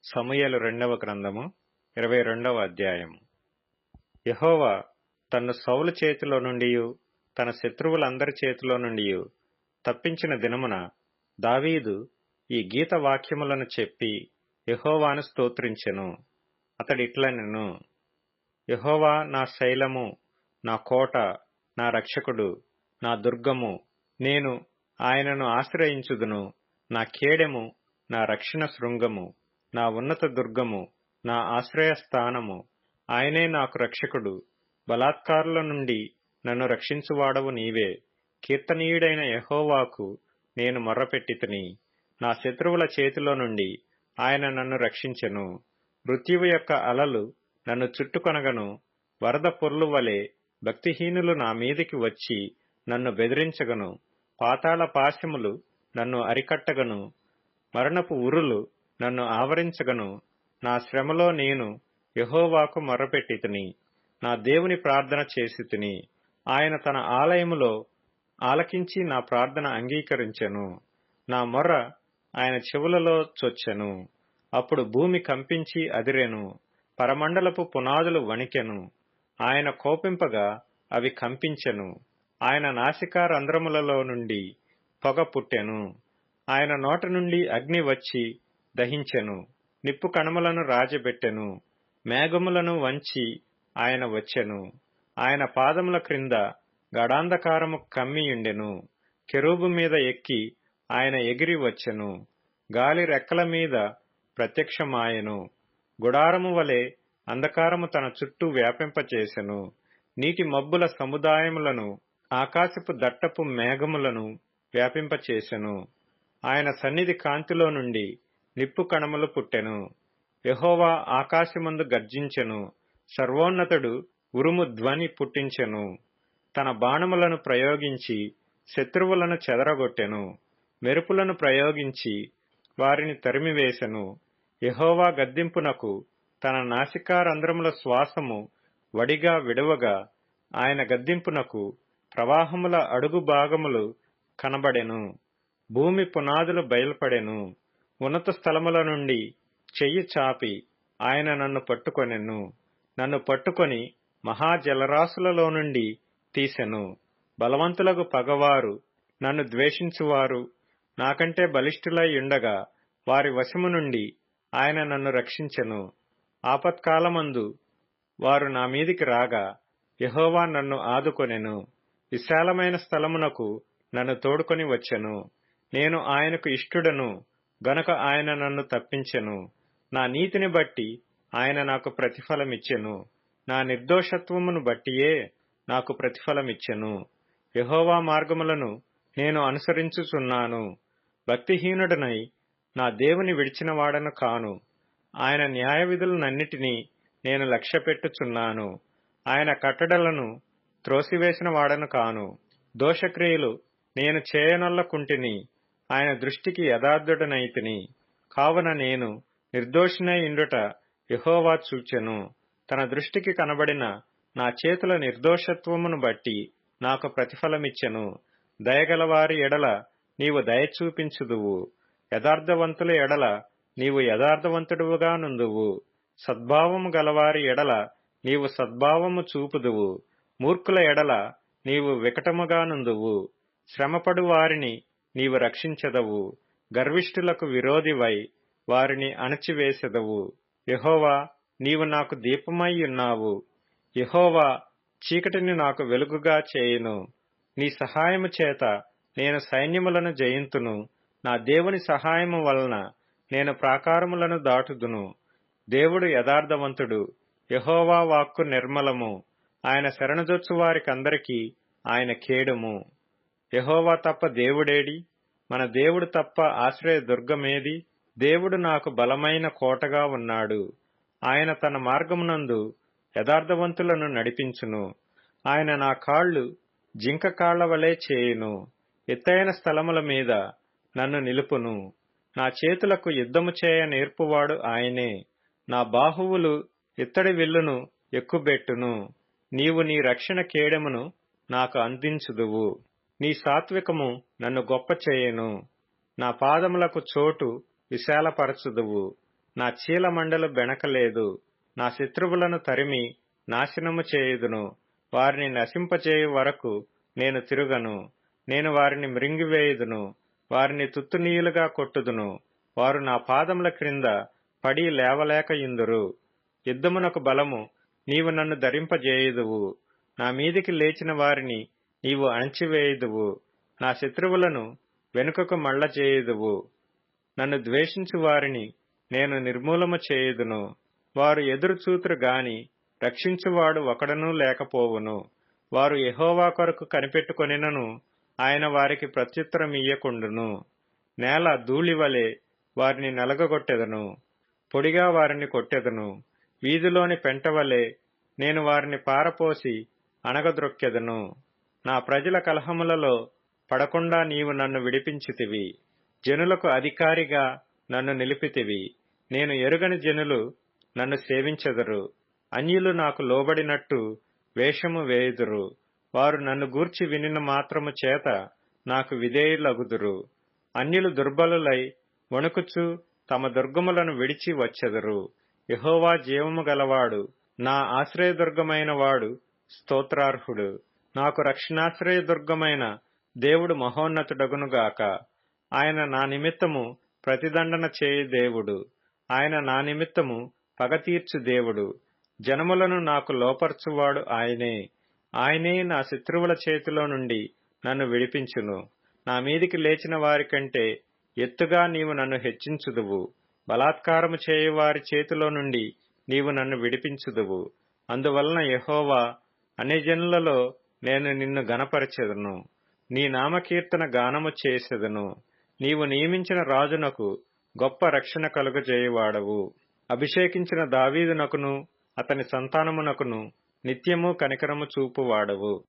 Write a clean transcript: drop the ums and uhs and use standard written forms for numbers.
సమూయేలు రెండవ గ్రంథము 22వ అధ్యాయము. యెహోవా తన్ను సౌలు చేతిలో నుండియు తన శత్రువులందరి చేతిలో నుండియు తప్పించిన దినమున దావీదు ఈ గీత వాక్యములను చెప్పి యెహోవాను స్తోత్రించెను. అతడిట్లనెను: యెహోవా నా శైలము, నా కోట, నా రక్షకుడు, నా దుర్గము, నేను ఆయనను ఆశ్రయించుదును. నా కేడెము, నా రక్షణ శృంగము, నా ఉన్నత దుర్గము, నా ఆశ్రయస్థానము. ఆయనే నాకు రక్షకుడు. బలాత్కారుల నుండి నన్ను రక్షించువాడవు నీవే. కీర్తనీయుడైన యెహోవాకు నేను మొర్రపెట్టితిని. నా శత్రువుల చేతిలో నుండి ఆయన నన్ను రక్షించెను. మృత్యువు యొక్క అలలు నన్ను చుట్టుకొనగను. వరద పొర్లు వలె భక్తిహీనులు నా మీదికి వచ్చి నన్ను బెదిరించగను. పాతాళ పాశములు నన్ను అరికట్టగను. మరణపు ఉరులు నన్ను ఆవరించగను. నా శ్రమలో నేను యెహోవాకు మొర్రపెట్టితిని. నా దేవుని ప్రార్థన చేసితిని. ఆయన తన ఆలయములో ఆలకించి నా ప్రార్థన అంగీకరించెను. నా మొర్ర ఆయన చెవులలో చొచ్చెను. అప్పుడు భూమి కంపించి అదిరెను. పరమండలపు పునాదులు వణికెను. ఆయన కోపింపగా అవి కంపించెను. ఆయన నాసికా రంధ్రములలో నుండి పొగ పుట్టెను. ఆయన నోట నుండి అగ్ని వచ్చి దహించెను. నిప్పు కణములను రాజబెట్టెను. మేఘములను వంచి ఆయన వచ్చెను. ఆయన పాదముల క్రింద గడాంధకారము కమ్మియుండెను. కెరూబు మీద ఎక్కి ఆయన ఎగిరి వచ్చెను. గాలి రెక్కల మీద ప్రత్యక్షమాయెను. గుడారము వలె అంధకారము తన చుట్టూ వ్యాపింపచేసెను. నీటి మబ్బుల సముదాయములను, ఆకాశపు దట్టపు మేఘములను వ్యాపింపచేసెను. ఆయన సన్నిధి కాంతిలో నుండి నిప్పు కణములు పుట్టెను. యెహోవా ఆకాశమందు గర్జించెను. సర్వోన్నతుడు ఉరుము ధ్వని పుట్టించెను. తన బాణములను ప్రయోగించి శత్రువులను చెదరగొట్టెను. మెరుపులను ప్రయోగించి వారిని తరిమివేసెను. యెహోవా గద్దింపునకు తన నాసికారంధ్రముల శ్వాసము వడిగా విడువగా ఆయన గద్దింపునకు ప్రవాహముల అడుగు భాగములు కనబడెను. భూమి పునాదులు బయల్పడెను. ఉన్నత స్థలముల నుండి చెయ్యి చాపి ఆయన నన్ను పట్టుకొనెను. నన్ను పట్టుకొని మహాజలరాశులలో నుండి తీసెను. బలవంతులకు పగవారు, నన్ను ద్వేషించువారు నాకంటే బలిష్ఠులై ఉండగా వారి వశము నుండి ఆయన నన్ను రక్షించెను. ఆపత్కాలమందు వారు నా మీదికి రాగా యెహోవా నన్ను ఆదుకొనెను. విశాలమైన స్థలమునకు నన్ను తోడుకొని వచ్చెను. నేను ఆయనకు ఇష్టుడను గనుక ఆయన నన్ను తప్పించెను. నా నీతిని బట్టి ఆయన నాకు ప్రతిఫలమిచ్చెను. నా నిర్దోషత్వమును బట్టియే నాకు ప్రతిఫలమిచ్చెను. యెహోవా మార్గములను నేను అనుసరించుచున్నాను. భక్తిహీనుడనై నా దేవుని విడిచిన వాడను కాను. ఆయన న్యాయవిధులనన్నిటినీ నేను లక్ష్యపెట్టుచున్నాను. ఆయన కట్టడలను త్రోసివేసిన వాడను కాను. దోషక్రియలు నేను చేయనొల్లకుంటిని. ఆయన దృష్టికి యథార్థుడనైతిని. కావున నేను నిర్దోషినై ఇండుట యెహోవా చూచెను. తన దృష్టికి కనబడిన నా చేతుల నిర్దోషత్వమును బట్టి నాకు ప్రతిఫలమిచ్చెను. దయగలవారి ఎడల నీవు దయ చూపించుదువు. యథార్థవంతుల ఎడల నీవు యథార్థవంతుడువుగా నుందువు. సద్భావము గలవారి ఎడల నీవు సద్భావము చూపుదువు. మూర్ఖుల ఎడల నీవు వికటముగా నుందువు. శ్రమపడు వారిని నీవు రక్షించెదవు. గర్విష్ఠులకు విరోధివై వారిని అణచివేసెదవు. యెహోవా, నీవు నాకు దీపమై ఉన్నావు. యెహోవా చీకటిని నాకు వెలుగుగా చేయును. నీ సహాయము చేత నేను సైన్యములను జయింతును. నా దేవుని సహాయము వలన నేను ప్రాకారములను దాటుదును. దేవుడు యథార్థవంతుడు. యెహోవా వాక్కు నిర్మలము. ఆయన శరణుజొచ్చు వారికందరికీ ఆయన కేడుము. యెహోవా తప్ప దేవుడేడి? మన దేవుడు తప్ప ఆశ్రయ దుర్గమేది? దేవుడు నాకు బలమైన కోటగా ఉన్నాడు. ఆయన తన మార్గమునందు యథార్థవంతులను నడిపించును. ఆయన నా కాళ్లు జింక కాళ్ల వలె చేయును. ఎత్తైన స్థలముల మీద నన్ను నిలుపును. నా చేతులకు యుద్ధము చేయ నేర్పువాడు ఆయనే. నా బాహువులు ఇత్తడి విల్లును ఎక్కుబెట్టును. నీవు నీ రక్షణ కేడెమును నాకు అందించుదువు. నీ సాత్వికము నన్ను గొప్ప చేయను. నా పాదములకు చోటు విశాలపరచుదువు. నా చీలమండలు బెణకలేదు. నా శత్రువులను తరిమి నాశనము చేయుదును. వారిని నశింపచేయు వరకు నేను తిరుగను. నేను వారిని మృంగివేయుదును. వారిని తుత్తునీయులుగా కొట్టుదును. వారు నా పాదముల క్రింద పడి లేవలేక యుందురు. యుద్ధమునకు బలము నీవు నన్ను ధరింపజేయుదువు. నా మీదికి లేచిన వారిని నీవు అణచివేయుదువు. నా శత్రువులను వెనుకకు మళ్ళ చేయుదువు. నన్ను ద్వేషించు వారిని నేను నిర్మూలము చేయుదును. వారు ఎదురు చూతురు గాని రక్షించువాడు ఒకడనూ లేకపోవును. వారు యెహోవా కొరకు కనిపెట్టుకొనినను ఆయన వారికి ప్రత్యుత్తరమియ్యకుండును. నేల ధూళివలె వారిని నలగగొట్టెదను. పొడిగా వారిని కొట్టెదను. వీధిలోని పెంటవలె నేను వారిని పారపోసి అణగద్రొక్కెదను. నా ప్రజల కలహములలో పడకుండా నీవు నన్ను విడిపించితివి. జనులకు అధికారిగా నన్ను నిలిపితివి. నేను ఎరుగని జనులు నన్ను సేవించెదరు. అన్యులు నాకు లోబడినట్టు వేషము వేయుదురు. వారు నన్ను గూర్చి వినిన మాత్రము చేత నాకు విధేయులగుదురు. అన్యులు దుర్బలులై వణుకుచు తమ దుర్గములను విడిచి వచ్చెదరు. యెహోవా జీవము గలవాడు, నా ఆశ్రయదుర్గమైన వాడు స్తోత్రార్హుడు. నాకు రక్షణాశ్రయదుర్గమైన దేవుడు మహోన్నతుడగునుగాక. ఆయన నా నిమిత్తము ప్రతిదండన చేయు దేవుడు. ఆయన నా నిమిత్తము పగ తీర్చు దేవుడు. జనములను నాకు లోపర్చువాడు ఆయనే. ఆయనే నా శత్రువుల చేతిలో నుండి నన్ను విడిపించును. నా మీదికి లేచిన వారికంటే ఎత్తుగా నీవు నన్ను హెచ్చించుదువు. బలాత్కారము చేయువారి చేతిలో నుండి నీవు నన్ను విడిపించుదువు. అందువలన యెహోవా, అన్యజనులలో నేను నిన్ను గణపరచెదను. నీ నామకీర్తన గానము చేసెదను. నీవు నియమించిన రాజునకు గొప్ప రక్షణ కలుగజేయువాడవు. అభిషేకించిన దావీదునకును అతని సంతానమునకును నిత్యము కనికరము చూపువాడవు.